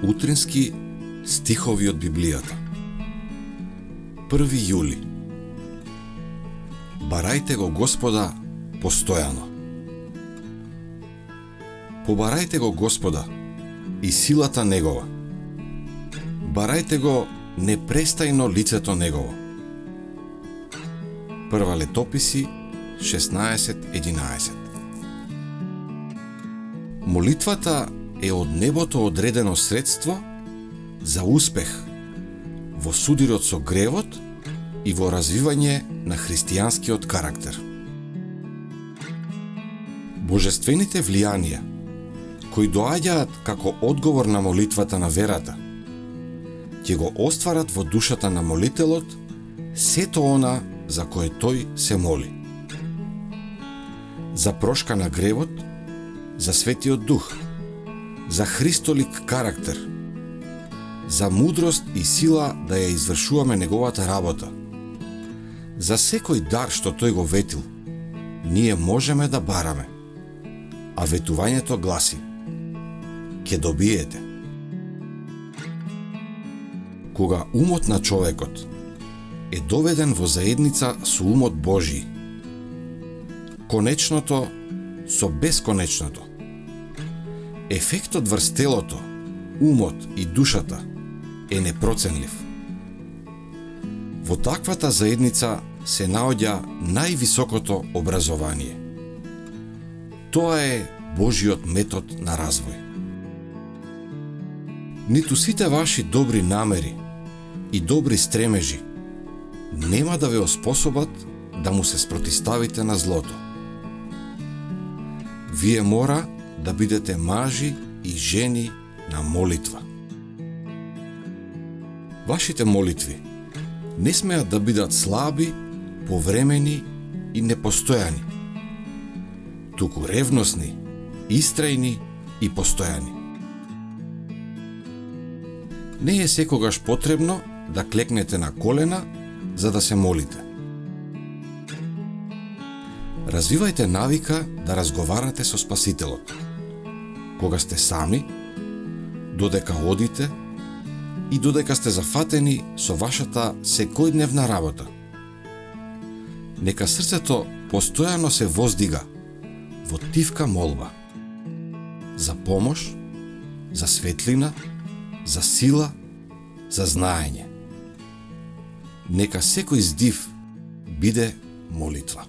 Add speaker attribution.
Speaker 1: Утрински стихови од Библијата. 1 јули. Барајте го Господа постојано. Побарајте го Господа и силата Негова. Барајте го непрестајно лицето Негово. Прва Летописи 16:11. Молитвата е од небото одредено средство за успех во судирот со гревот и во развивање на христијанскиот карактер. Божествените влијанија кои доаѓаат како одговор на молитвата на верата ќе го остварат во душата на молителот сето она за кое тој се моли. За прошка на гревот, за Светиот Дух, за Христолик карактер, за мудрост и сила да ја извршуваме неговата работа. За секој дар што тој го ветил, ние можеме да бараме, а ветувањето гласи: ќе добиете. Кога умот на човекот е доведен во заедница со умот Божи, конечното со бесконечното, ефектот врз телото, умот и душата е непроценлив. Во таквата заедница се наоѓа највисокото образование. Тоа е Божиот метод на развој. Ниту сите ваши добри намери и добри стремежи нема да ве оспособат да му се спротиставите на злото. Вие мора да бидете мажи и жени на молитва. Вашите молитви не смеат да бидат слаби, повремени и непостојани, туку ревносни, истрајни и постојани. Не е секогаш потребно да клекнете на колена за да се молите. Развивајте навика да разговарате со Спасителот. Кога сте сами, додека одите и додека сте зафатени со вашата секојдневна работа. Нека срцето постојано се воздига во тивка молба за помош, за светлина, за сила, за знаење. Нека секој здив биде молитва.